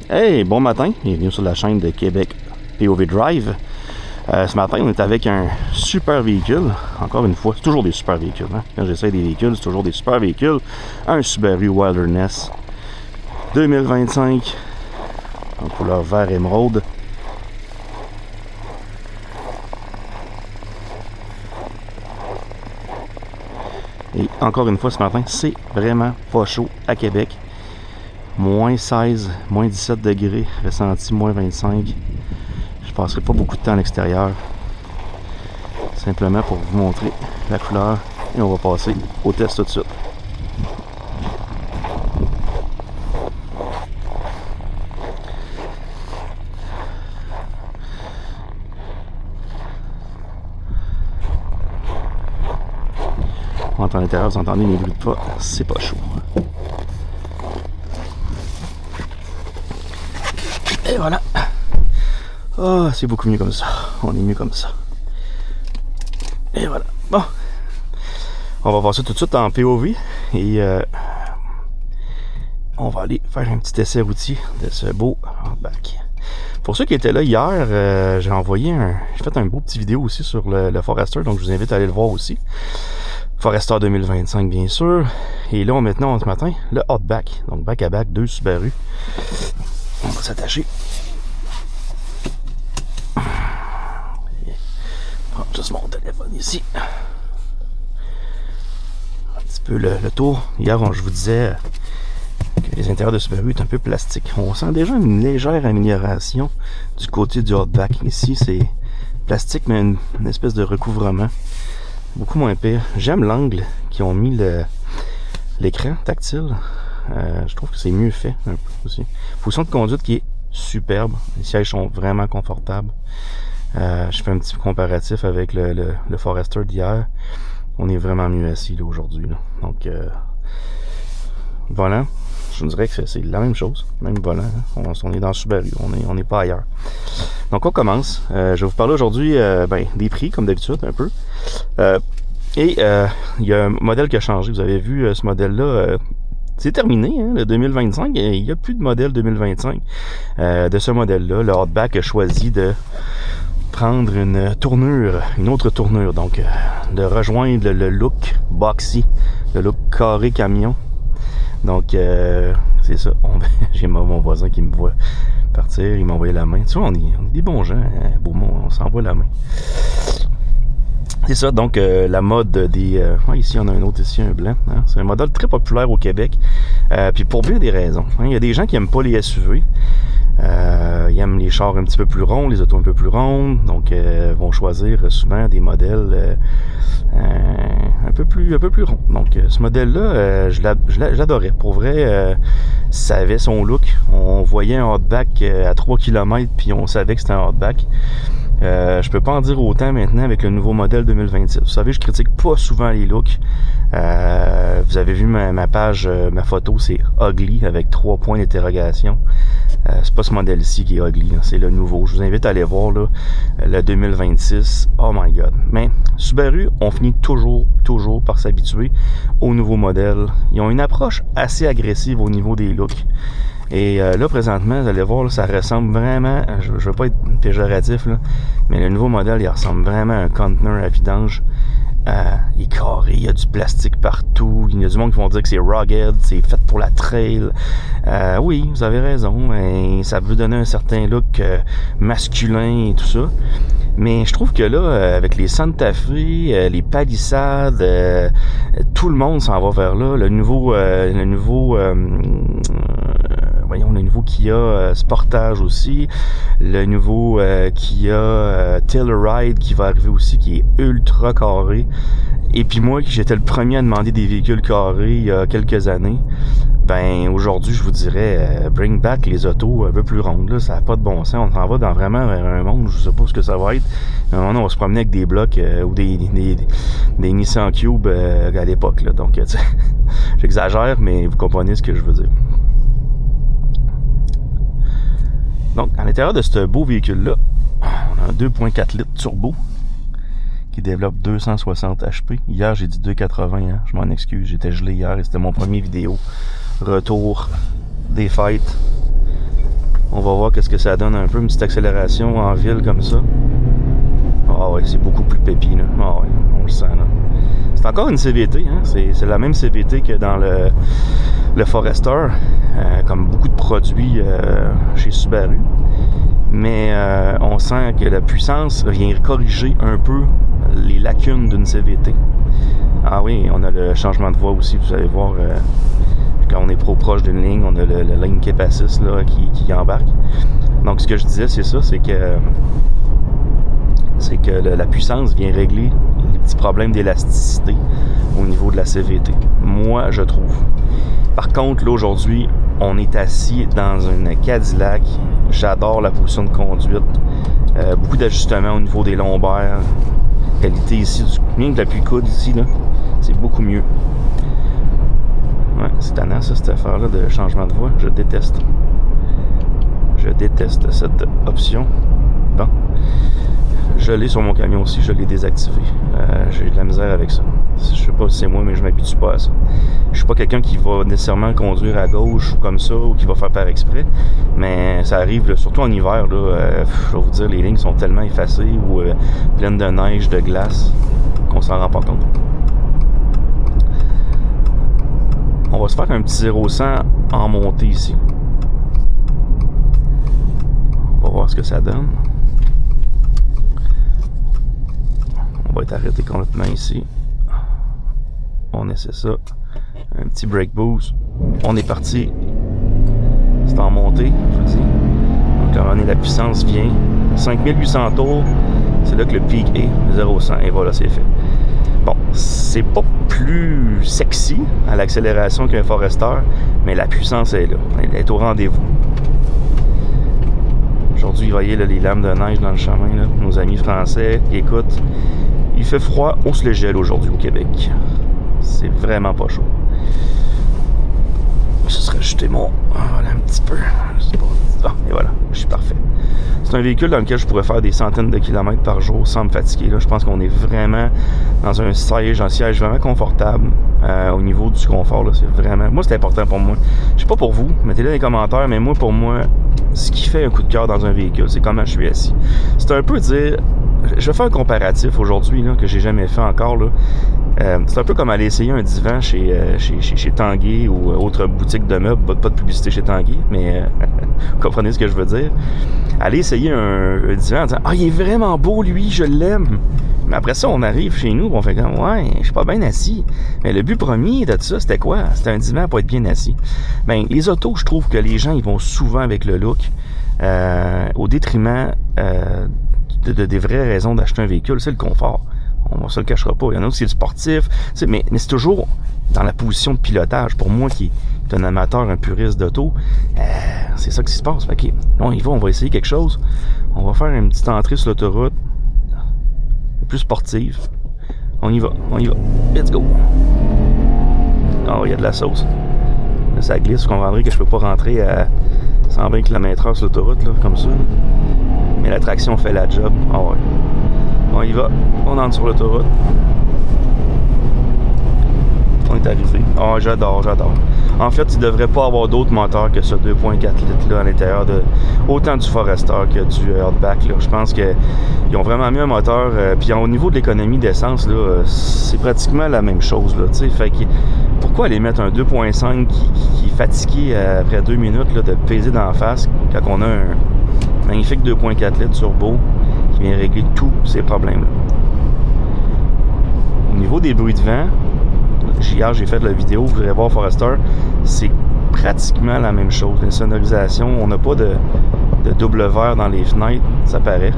Hey, bon matin, bienvenue sur la chaîne de Québec POV Drive. Ce matin, on est avec un super véhicule. Encore une fois, c'est toujours des super véhicules. Hein? Quand j'essaie des véhicules, c'est toujours des super véhicules. Un Subaru Wilderness 2025 en couleur vert émeraude. Et encore une fois, ce matin, c'est vraiment pas chaud à Québec. Moins 16, moins 17 degrés, ressenti moins 25. Je passerai pas beaucoup de temps à l'extérieur. Simplement pour vous montrer la couleur. Et on va passer au test tout de suite. On rentre à l'intérieur, vous entendez mes bruits de pas. C'est pas chaud. Et voilà. Oh, c'est beaucoup mieux comme ça. On est mieux comme ça. Et voilà. Bon. On va voir ça tout de suite en POV. Et on va aller faire un petit essai routier de ce beau Outback. Pour ceux qui étaient là hier, j'ai fait un beau petit vidéo aussi sur le Forester. Donc je vous invite à aller le voir aussi. Forester 2025 bien sûr. Et là maintenant ce matin, le Outback. Donc back à back, 2 Subaru. On va s'attacher. Prendre juste mon téléphone ici. Un petit peu le tour. Hier, je vous disais que les intérieurs de Subaru est un peu plastique. On sent déjà une légère amélioration du côté du Outback. Ici, c'est plastique, mais une espèce de recouvrement. Beaucoup moins pire. J'aime l'angle qu'ils ont mis l'écran tactile. Je trouve que c'est mieux fait un peu aussi. Position de conduite qui est superbe. Les sièges sont vraiment confortables. Je fais un petit comparatif avec le Forester d'hier. On est vraiment mieux assis là, aujourd'hui. Là. Donc, volant, je vous dirais que c'est la même chose. Même volant. Hein. On est dans le Subaru. On n'est pas ailleurs. Donc, on commence. Je vais vous parler aujourd'hui des prix, comme d'habitude, un peu. Il y a un modèle qui a changé. Vous avez vu ce modèle-là. C'est terminé, hein, le 2025. Il n'y a plus de modèle 2025 de ce modèle-là. Le Outback a choisi de prendre une autre tournure. Donc, de rejoindre le look boxy, le look carré camion. Donc, c'est ça. J'ai mon voisin qui me voit partir. Il m'a envoyé la main. Tu vois, on est des bons gens, hein, Beaumont. On s'envoie la main. C'est ça, donc la mode des... ici, on a un autre, ici, un blanc. Hein? C'est un modèle très populaire au Québec. Puis pour bien des raisons. Hein? Il y a des gens qui n'aiment pas les SUV. Ils aiment les chars un petit peu plus ronds, les autos un peu plus rondes. Donc, vont choisir souvent des modèles un peu plus ronds. Donc, ce modèle-là, je l'adorais. Pour vrai, ça avait son look. On voyait un Outback à 3 km, puis on savait que c'était un Outback. Je peux pas en dire autant maintenant avec le nouveau modèle 2026. Vous savez, je critique pas souvent les looks. Vous avez vu ma page, ma photo, c'est ugly avec 3 points d'interrogation. C'est pas ce modèle-ci qui est ugly, hein, c'est le nouveau. Je vous invite à aller voir là, le 2026. Oh my god. Mais Subaru, on finit toujours par s'habituer au nouveau modèle. Ils ont une approche assez agressive au niveau des looks. Et là, présentement, vous allez voir, là, ça ressemble vraiment, je veux pas être péjoratif, là, mais le nouveau modèle, il ressemble vraiment à un conteneur à vidange. Il est carré, il y a du plastique partout. Il y a du monde qui vont dire que c'est rugged, c'est fait pour la trail. Oui, vous avez raison. Et ça veut donner un certain look masculin et tout ça. Mais je trouve que là, avec les Santa Fe, les palissades, tout le monde s'en va vers là. Le nouveau Kia Sportage aussi, le nouveau Kia Telluride qui va arriver aussi, qui est ultra carré. Et puis moi, j'étais le premier à demander des véhicules carrés il y a quelques années. Ben aujourd'hui, je vous dirais, bring back les autos un peu plus rondes. Là, ça n'a pas de bon sens. On s'en va vraiment vers un monde, je sais pas ce que ça va être. On va se promener avec des blocs ou des Nissan Cube à l'époque. Là. Donc, j'exagère, mais vous comprenez ce que je veux dire. Donc, à l'intérieur de ce beau véhicule-là, on a un 2.4 litres turbo qui développe 260 HP. Hier, j'ai dit 280, hein. Je m'en excuse, j'étais gelé hier et c'était mon premier vidéo. Retour des fêtes. On va voir qu'est-ce que ça donne un peu, une petite accélération en ville comme ça. Ah ouais, c'est beaucoup plus pépi, là. Ah ouais, on le sent, là. C'est encore une CVT, hein? C'est la même CVT que dans le Forester, comme beaucoup de produits chez Subaru. Mais on sent que la puissance vient corriger un peu les lacunes d'une CVT. Ah oui, on a le changement de voie aussi, vous allez voir, quand on est proche d'une ligne, on a le lane keep assist là, qui embarque. Donc ce que je disais, c'est ça, c'est que la puissance vient régler les petits problèmes d'élasticité au niveau de la CVT. Moi, je trouve. Par contre, là, aujourd'hui, on est assis dans une Cadillac. J'adore la position de conduite. Beaucoup d'ajustements au niveau des lombaires. Qualité ici, rien que l'appui-coude ici, là, c'est beaucoup mieux. Ouais, c'est tannant, ça, cette affaire-là de changement de voie. Je déteste. Je déteste cette option. Bon. Je l'ai sur mon camion aussi, je l'ai désactivé. J'ai de la misère avec ça. Je sais pas si c'est moi, mais je m'habitue pas à ça. Je suis pas quelqu'un qui va nécessairement conduire à gauche comme ça ou qui va faire par exprès, mais ça arrive, là, surtout en hiver. Là, je vais vous dire, les lignes sont tellement effacées ou pleines de neige, de glace, qu'on s'en rend pas compte. On va se faire un petit 0-100 en montée ici. On va voir ce que ça donne. On va être arrêté complètement ici. On essaie ça. Un petit brake boost. On est parti. C'est en montée, je vous dis. Donc là, la puissance vient. 5800 tours. C'est là que le pic est. 0-100. Et voilà, c'est fait. Bon, c'est pas plus sexy à l'accélération qu'un Forester, mais la puissance est là. Elle est au rendez-vous. Aujourd'hui, vous voyez là, les lames de neige dans le chemin. Là. Nos amis français qui écoutent. Il fait froid, on se le gèle aujourd'hui au Québec. C'est vraiment pas chaud. Ce serait ajouter mon... Voilà, un petit peu. Ah, et voilà, je suis parfait. C'est un véhicule dans lequel je pourrais faire des centaines de kilomètres par jour sans me fatiguer. Là, je pense qu'on est vraiment dans un siège vraiment confortable au niveau du confort. Là, c'est vraiment... Moi, c'est important pour moi. Je sais pas pour vous, mettez-le dans les commentaires, mais moi, pour moi, ce qui fait un coup de cœur dans un véhicule, c'est comment je suis assis. C'est un peu dire... Je vais faire un comparatif aujourd'hui là, que j'ai jamais fait encore. Là. C'est un peu comme aller essayer un divan chez Tanguay ou autre boutique de meubles. Pas de publicité chez Tanguay, mais vous comprenez ce que je veux dire. Aller essayer un divan en disant « Ah, il est vraiment beau, lui, je l'aime! » Mais après ça, on arrive chez nous et on fait comme « Ouais, je suis pas bien assis. » Mais le but premier de tout ça, c'était quoi? C'était un divan pour être bien assis. Ben, les autos, je trouve que les gens, ils vont souvent avec le look au détriment des vraies raisons d'acheter un véhicule, c'est le confort. On se le cachera pas. Il y en a aussi le sportif. Mais c'est toujours dans la position de pilotage. Pour moi qui est un amateur, un puriste d'auto, c'est ça qui se passe. OK, on y va, on va essayer quelque chose. On va faire une petite entrée sur l'autoroute. Plus sportive. On y va. Let's go. Oh, il y a de la sauce. Là, ça glisse. Vous comprendrez que je peux pas rentrer à 120 km/h sur l'autoroute, là, comme ça. Mais la traction fait la job. Ah ouais. On y va. On entre sur l'autoroute. On est arrivé. Ah, j'adore. En fait, il ne devrait pas avoir d'autres moteurs que ce 2.4 litres là à l'intérieur de autant du Forester que du Outback. Là. Je pense qu'ils ont vraiment mis un moteur. Puis au niveau de l'économie d'essence, là, c'est pratiquement la même chose. Là, fait que, pourquoi aller mettre un 2.5 qui est fatigué après 2 minutes là, de peser d'en face quand on a un magnifique 2.4 litres turbo qui vient régler tous ces problèmes-là. Au niveau des bruits de vent, hier j'ai fait la vidéo, vous irez voir Forester, c'est pratiquement la même chose. Les sonorisations, on n'a pas de double verre dans les fenêtres, ça paraît.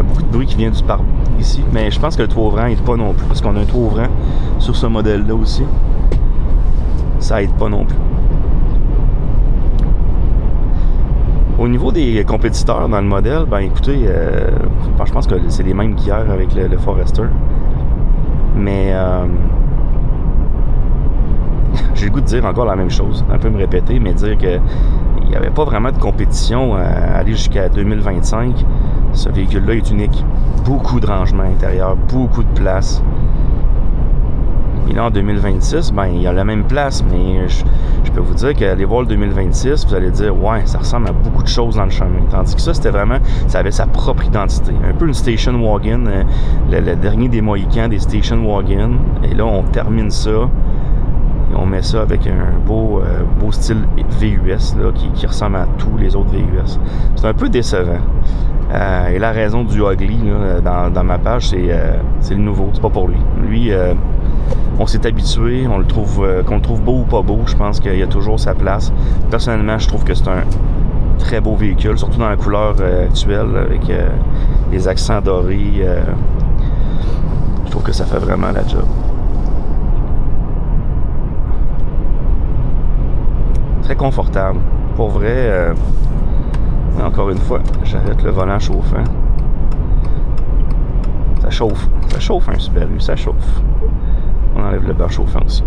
Beaucoup de bruit qui vient du pare ici, mais je pense que le toit ouvrant n'aide pas non plus, parce qu'on a un toit ouvrant sur ce modèle-là aussi. Ça aide pas non plus. Au niveau des compétiteurs dans le modèle, ben écoutez, je pense que c'est les mêmes qu'hier avec le Forester. Mais j'ai le goût de dire encore la même chose, un peu me répéter, mais dire que il n'y avait pas vraiment de compétition à aller jusqu'à 2025. Ce véhicule-là est unique. Beaucoup de rangements intérieurs, beaucoup de place. Puis là, en 2026, ben, il y a la même place, mais je peux vous dire qu'aller voir le 2026, vous allez dire, ouais, ça ressemble à beaucoup de choses dans le chemin. Tandis que ça, c'était vraiment, ça avait sa propre identité. Un peu une station wagon, le dernier des Mohicans, des station wagon. Et là, on termine ça. Et on met ça avec un beau style VUS là, qui ressemble à tous les autres VUS. C'est un peu décevant. Et la raison du ugly là, dans ma page, c'est le nouveau. C'est pas pour lui. Lui, on s'est habitué. Qu'on le trouve beau ou pas beau, je pense qu'il y a toujours sa place. Personnellement, je trouve que c'est un très beau véhicule, surtout dans la couleur actuelle, avec les accents dorés. Je trouve que ça fait vraiment la job. Très confortable. Pour vrai, encore une fois, j'arrête le volant chauffant. Ça chauffe. Ça chauffe un Subaru, ça chauffe. On enlève le banc chauffant aussi.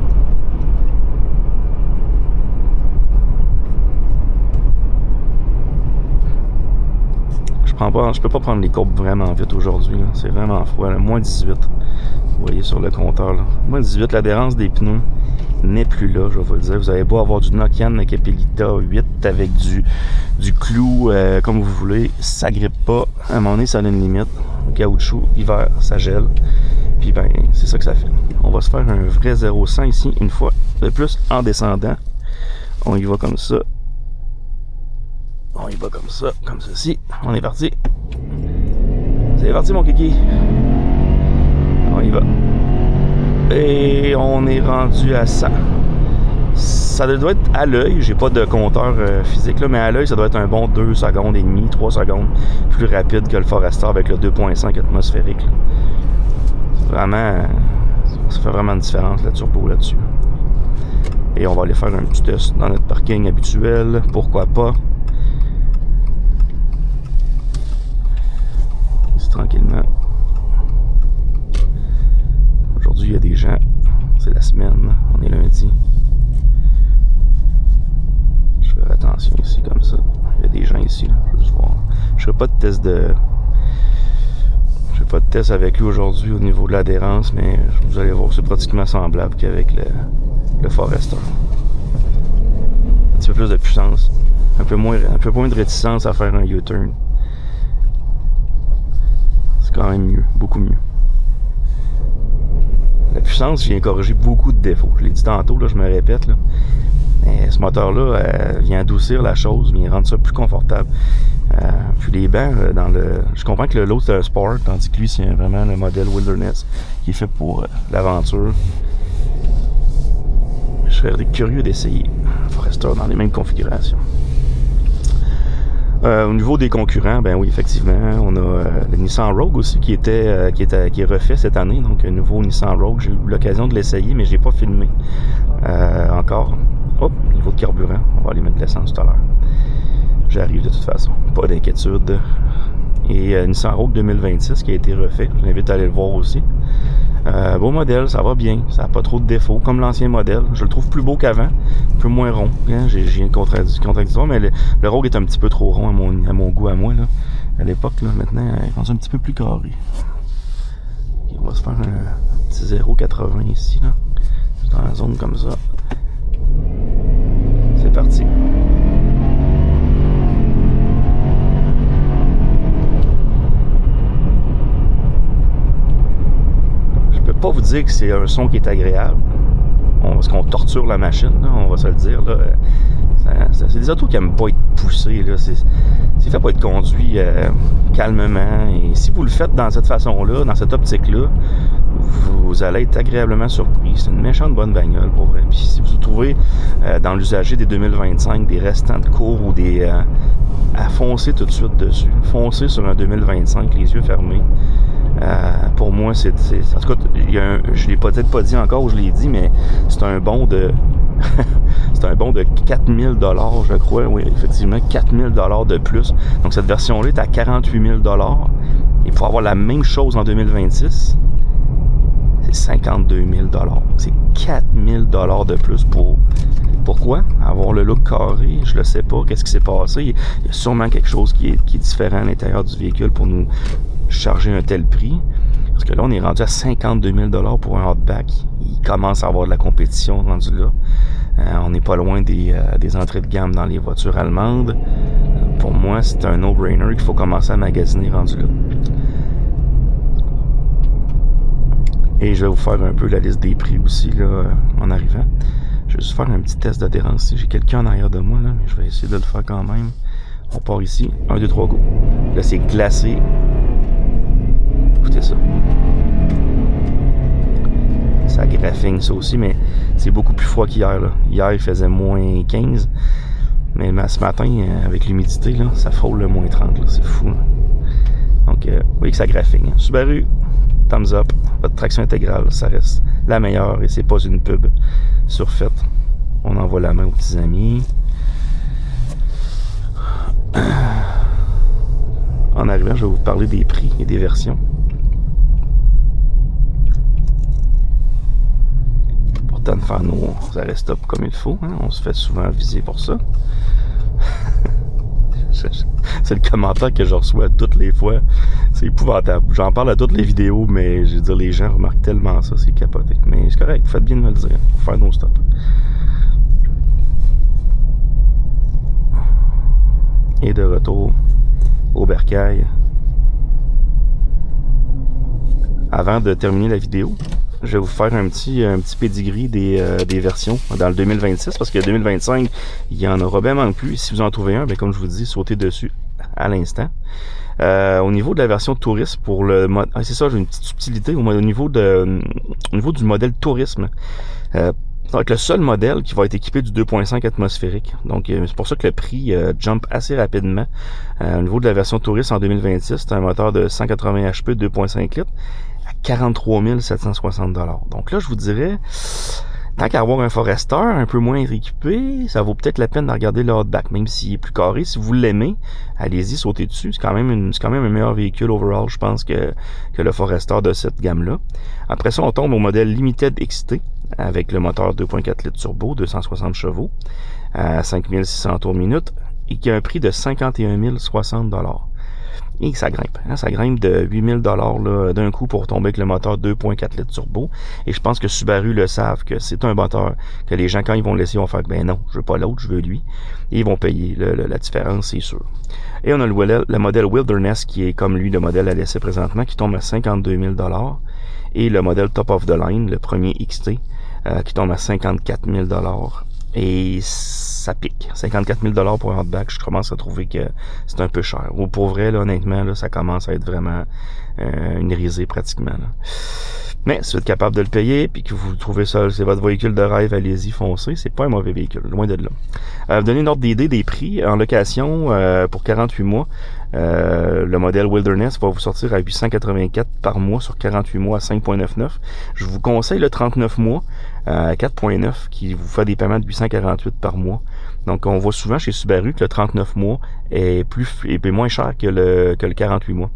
Je peux pas prendre les courbes vraiment vite aujourd'hui. C'est vraiment froid. Là. Moins 18. Vous voyez sur le compteur. Là. Moins 18, l'adhérence des pneus n'est plus là, je vais vous le dire. Vous avez beau avoir du Nokian Capellita 8 avec du clou comme vous voulez, ça grippe pas. À un moment donné, ça a une limite. Caoutchouc, hiver, ça gèle. Puis ben, c'est ça que ça fait. On va se faire un vrai 0-100 ici, une fois de plus en descendant. On y va comme ça. On y va comme ça, comme ceci. On est parti. C'est parti, mon kiki. On y va. Et on est rendu à 100. Ça doit être à l'œil, j'ai pas de compteur physique là, mais à l'œil, ça doit être un bon 2 secondes et demie, 3 secondes plus rapide que le Forester avec le 2.5 atmosphérique. Là. Vraiment, ça fait vraiment une différence, la turbo là-dessus. Et on va aller faire un petit test dans notre parking habituel, pourquoi pas. Ici, tranquillement. Aujourd'hui, il y a des gens. C'est la semaine. On est lundi. Je ferai attention ici, comme ça. Il y a des gens ici. Là. Je vais juste voir. Je ferai pas de test Je fais pas de test avec lui aujourd'hui au niveau de l'adhérence, mais vous allez voir, c'est pratiquement semblable qu'avec le Forester. Un petit peu plus de puissance. Un peu moins de réticence à faire un U-turn. C'est quand même mieux. Beaucoup mieux. La puissance vient corriger beaucoup de défauts. Je l'ai dit tantôt, là, je me répète. Là. Mais ce moteur-là vient adoucir la chose, vient rendre ça plus confortable. Puis les bancs, je comprends que l'autre c'est un Sport, tandis que lui c'est vraiment le modèle Wilderness qui est fait pour l'aventure. Je serais curieux d'essayer Forester dans les mêmes configurations. Au niveau des concurrents, ben oui, effectivement, on a le Nissan Rogue aussi qui est refait cette année, donc un nouveau Nissan Rogue. J'ai eu l'occasion de l'essayer, mais je l'ai pas filmé encore. Hop, niveau de carburant, on va aller mettre de l'essence tout à l'heure. J'arrive de toute façon, pas d'inquiétude. Et Nissan Rogue 2026 qui a été refait, je vous invite à aller le voir aussi. Beau modèle, ça va bien, ça n'a pas trop de défauts, comme l'ancien modèle. Je le trouve plus beau qu'avant, un peu moins rond. Hein? J'ai une contradiction, mais le Rogue est un petit peu trop rond à mon goût à moi. Là. À l'époque, là, maintenant, il est un petit peu plus carré. Okay, on va se faire un petit 0,80 ici, là. Dans la zone comme ça. C'est parti. Pas vous dire que c'est un son qui est agréable parce qu'on torture la machine là, on va se le dire là. C'est des autos qui n'aiment pas être poussées là. C'est fait pour être conduit calmement, et si vous le faites dans cette façon là, dans cette optique là, vous allez être agréablement surpris. C'est une méchante bonne bagnole pour vrai. Puis si vous trouvez dans l'usager des 2025 des restants de cours ou des à foncer tout de suite dessus, foncer sur un 2025 les yeux fermés. Pour moi, en tout cas, je l'ai peut-être pas dit encore ou je l'ai dit, mais c'est un bon de c'est un bon de 4000 $, je crois. Oui, effectivement, 4000 $ de plus. Donc cette version-là est à 48 000 $. Et pour avoir la même chose en 2026, c'est 52 000 $. C'est 4000 $ de plus pour... Pourquoi? Avoir le look carré, je le sais pas. Qu'est-ce qui s'est passé? Il y a sûrement quelque chose qui est différent à l'intérieur du véhicule pour nous charger un tel prix. Parce que là, on est rendu à 52 000 $ pour un Outback. il commence à avoir de la compétition rendu là. On n'est pas loin des entrées de gamme dans les voitures allemandes. Pour moi, c'est un no-brainer qu'il faut commencer à magasiner rendu là. Et je vais vous faire un peu la liste des prix aussi là, en arrivant. Je vais juste faire un petit test d'adhérence. J'ai quelqu'un en arrière de moi, là, mais je vais essayer de le faire quand même. On part ici. 1, 2, 3, go. Là, c'est glacé. Écoutez ça. Ça graphine, ça aussi, mais c'est beaucoup plus froid qu'hier. Là. Hier, il faisait moins 15. Mais ce matin, avec l'humidité, là, ça frôle le moins 30. Là. C'est fou. Là. Donc, vous voyez que ça graphine. Subaru, thumbs up. Votre traction intégrale, ça reste la meilleure et c'est pas une pub surfaite. On envoie la main aux petits amis. En arrivant, je vais vous parler des prix et des versions. Pourtant de faire nos arrêts stop comme il faut. Hein? On se fait souvent viser pour ça. C'est le commentaire que je reçois toutes les fois. C'est épouvantable. J'en parle à toutes les vidéos, mais je veux dire, les gens remarquent tellement ça, c'est capoté. Mais c'est correct, vous faites bien de me le dire. Faut faire nos stops. Et de retour au bercail. Avant de terminer la vidéo, je vais vous faire un petit pedigree des versions dans le 2026, parce que le 2025, il y en aura bien plus. Si vous en trouvez un, bien, comme je vous dis, sautez dessus à l'instant. Au niveau de la version tourisme, pour le mode... Ah, c'est ça, j'ai une petite subtilité. Au niveau du modèle tourisme, ça va être le seul modèle qui va être équipé du 2.5 atmosphérique. Donc, c'est pour ça que le prix jump assez rapidement. Au niveau de la version touriste en 2026, c'est un moteur de 180 HP de 2.5 litres à 43 760 $. Donc là, je vous dirais, tant qu'à avoir un Forester un peu moins équipé, ça vaut peut-être la peine de regarder le Outback, même s'il est plus carré. Si vous l'aimez, allez-y, sautez dessus. C'est quand même un meilleur véhicule overall, je pense, que le Forester de cette gamme-là. Après ça, on tombe au modèle Limited XT, avec le moteur 2.4 litres turbo, 260 chevaux, à 5600 tours minute, et qui a un prix de 51 060 $. Et ça grimpe. Hein, ça grimpe de 8 000 $ d'un coup pour tomber avec le moteur 2.4 litres turbo. Et je pense que Subaru le savent que c'est un moteur que les gens, quand ils vont le laisser, vont faire ben non, je veux pas l'autre, je veux lui. Et ils vont payer la différence, c'est sûr. Et on a le modèle Wilderness qui est comme lui, le modèle à l'essai présentement, qui tombe à 52 000 $. Et le modèle Top of the Line, le premier XT, qui tombe à 54 000 $. Et ça pique. 54 000 $ pour un Outback, je commence à trouver que c'est un peu cher. Ou pour vrai, là, honnêtement, là, ça commence à être vraiment une risée pratiquement. Là. Mais si vous êtes capable de le payer, puis que vous trouvez ça, c'est votre véhicule de rêve, allez-y, foncez. C'est pas un mauvais véhicule, loin de là. Vous donnez une ordre d'idée des prix en location pour 48 mois. Le modèle Wilderness va vous sortir à 884 par mois sur 48 mois à 5.99. Je vous conseille le 39 mois à 4.9 qui vous fait des paiements de 848 par mois. Donc on voit souvent chez Subaru que le 39 mois est moins cher que le 48 mois.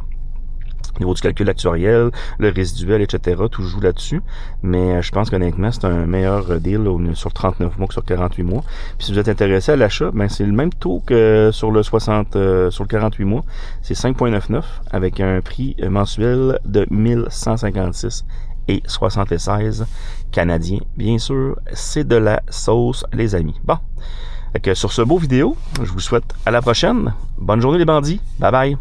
Au niveau du calcul actuariel, le résiduel, etc., tout joue là-dessus. Mais je pense qu'honnêtement, c'est un meilleur deal sur 39 mois que sur 48 mois. Puis si vous êtes intéressé à l'achat, ben c'est le même taux que sur le 48 mois. C'est 5.99 avec un prix mensuel de 1156 et 76 canadiens. Bien sûr, c'est de la sauce, les amis. Bon, sur ce beau vidéo, je vous souhaite à la prochaine. Bonne journée les bandits. Bye bye.